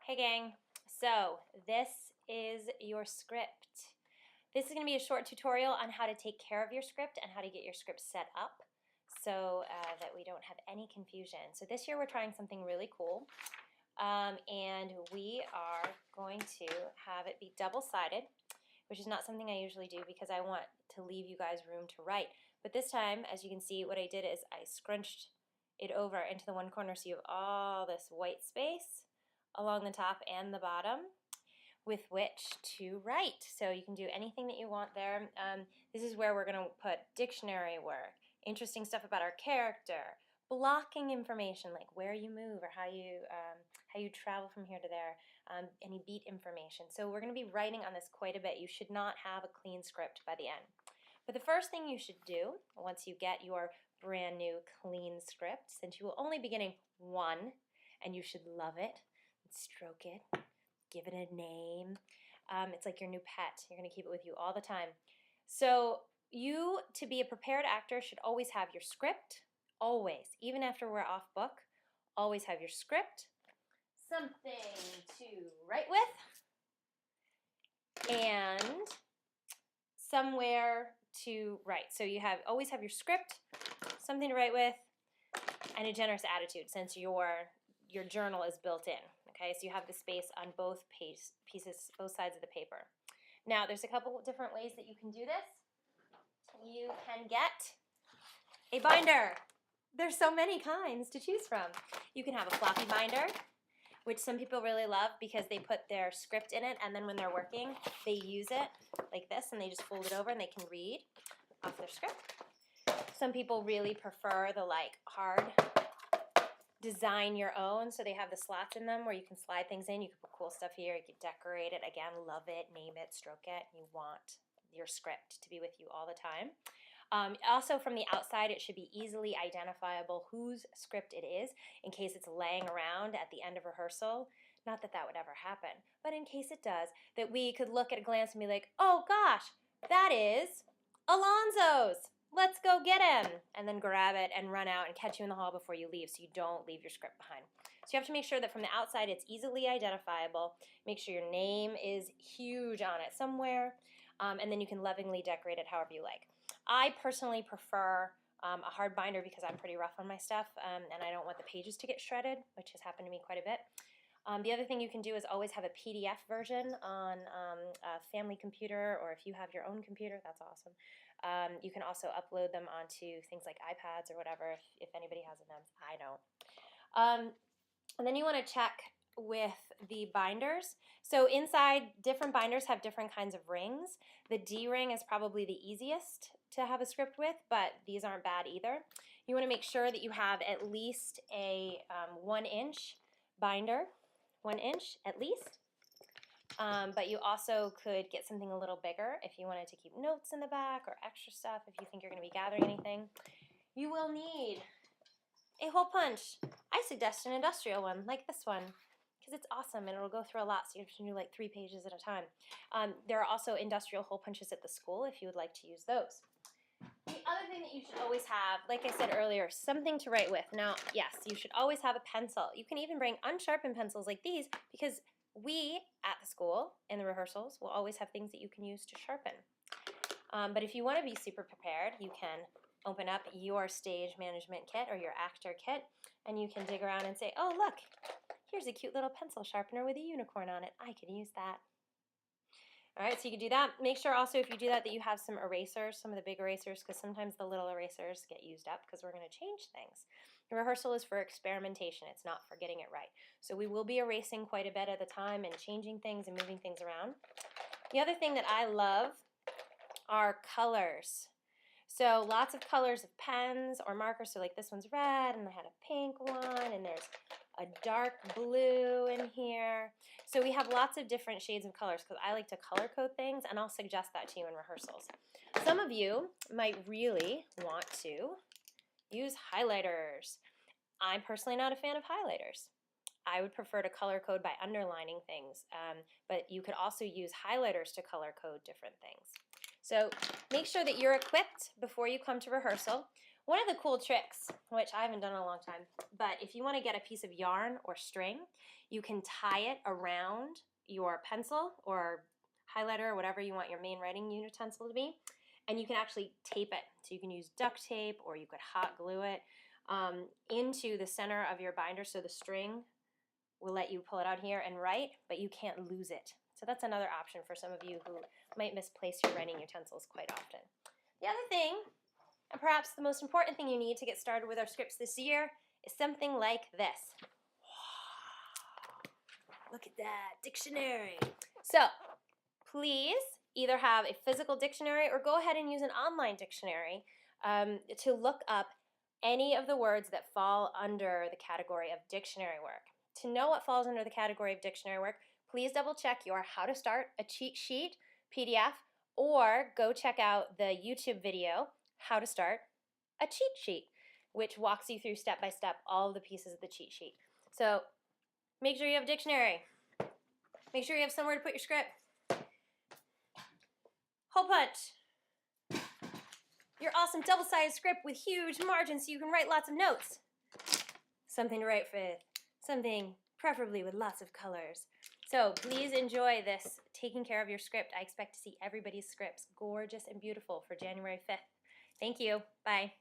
Hey gang, so this is your script. This is going to be a short tutorial on how to take care of your script and how to get your script set up so that we don't have any confusion. So this year we're trying something really cool, and we are going to have it be double-sided, which is not something I usually do because I want to leave you guys room to write. But this time, as you can see, what I did is I scrunched it over into the one corner so you have all this white space along the top and the bottom with which to write. So you can do anything that you want there. This is where we're going to put dictionary work, interesting stuff about our character, blocking information like where you move or how you travel from here to there, any beat information. So we're going to be writing on this quite a bit. You should not have a clean script by the end. But the first thing you should do once you get your brand new clean script, since you will only be getting one and you should love it, stroke it, give it a name. It's like your new pet. You're going to keep it with you all the time. So you, to be a prepared actor, should always have your script, always, even after we're off book, always have your script, something to write with, and somewhere to write. So you always have your script, something to write with, and a generous attitude since your journal is built in. Okay, so you have the space on both pieces, both sides of the paper. Now, there's a couple different ways that you can do this. You can get a binder. There's so many kinds to choose from. You can have a floppy binder, which some people really love because they put their script in it, and then when they're working, they use it like this, and they just fold it over, and they can read off their script. Some people really prefer the hard design your own, so they have the slots in them where you can slide things in. You can put cool stuff here, you can decorate it. Again, love it, name it, stroke it. You want your script to be with you all the time. Also, from the outside, it should be easily identifiable whose script it is in case it's laying around at the end of rehearsal. Not that that would ever happen, but in case it does, that we could look at a glance and be like, oh gosh, that is Alonzo's. Let's go get him, and then grab it and run out and catch you in the hall before you leave so you don't leave your script behind. So you have to make sure that from the outside it's easily identifiable. Make sure your name is huge on it somewhere, and then you can lovingly decorate it however you like. I personally prefer a hard binder because I'm pretty rough on my stuff, and I don't want the pages to get shredded, which has happened to me quite a bit. The other thing you can do is always have a PDF version on a family computer, or if you have your own computer, that's awesome. You can also upload them onto things like iPads or whatever if anybody has them. I don't. And then you want to check with the binders. So inside, different binders have different kinds of rings. The D ring is probably the easiest to have a script with, but these aren't bad either. You want to make sure that you have at least a 1-inch binder, 1 inch at least. But you also could get something a little bigger if you wanted to keep notes in the back or extra stuff if you think you're going to be gathering anything. You will need a hole punch. I suggest an industrial one like this one because it's awesome and it'll go through a lot, so you have to do like 3 pages at a time. There are also industrial hole punches at the school if you would like to use those. The other thing that you should always have, like I said earlier, something to write with. Now, yes, you should always have a pencil. You can even bring unsharpened pencils like these because we, at the school, in the rehearsals, will always have things that you can use to sharpen. But if you want to be super prepared, you can open up your stage management kit or your actor kit, and you can dig around and say, oh, look, here's a cute little pencil sharpener with a unicorn on it. I could use that. All right, so you can do that. Make sure also if you do that you have some erasers, some of the big erasers, because sometimes the little erasers get used up because we're going to change things. The rehearsal is for experimentation. It's not for getting it right. So we will be erasing quite a bit at a time and changing things and moving things around. The other thing that I love are colors. So lots of colors of pens or markers. So like this one's red, and I had a pink one, and there's a dark blue in here. So we have lots of different shades of colors because I like to color code things, and I'll suggest that to you in rehearsals. Some of you might really want to use highlighters. I'm personally not a fan of highlighters. I would prefer to color code by underlining things, but you could also use highlighters to color code different things. So make sure that you're equipped before you come to rehearsal One of the cool tricks, which I haven't done in a long time, but if you want to get a piece of yarn or string, you can tie it around your pencil or highlighter or whatever you want your main writing utensil to be, and you can actually tape it. So you can use duct tape, or you could hot glue it into the center of your binder, so the string will let you pull it out here and write, but you can't lose it. So that's another option for some of you who might misplace your writing utensils quite often. The other thing, and perhaps the most important thing you need to get started with our scripts this year, is something like this. Look at that, dictionary. So please either have a physical dictionary or go ahead and use an online dictionary to look up any of the words that fall under the category of dictionary work. To know what falls under the category of dictionary work, please double check your How to Start a Cheat Sheet PDF, or go check out the YouTube video, How to Start a Cheat Sheet, which walks you through step by step all of the pieces of the cheat sheet. So make sure you have a dictionary. Make sure you have somewhere to put your script. Hole punch. Your awesome double-sided script with huge margins so you can write lots of notes. Something to write with. Something preferably with lots of colors. So please enjoy this taking care of your script. I expect to see everybody's scripts gorgeous and beautiful for January 5th. Thank you. Bye.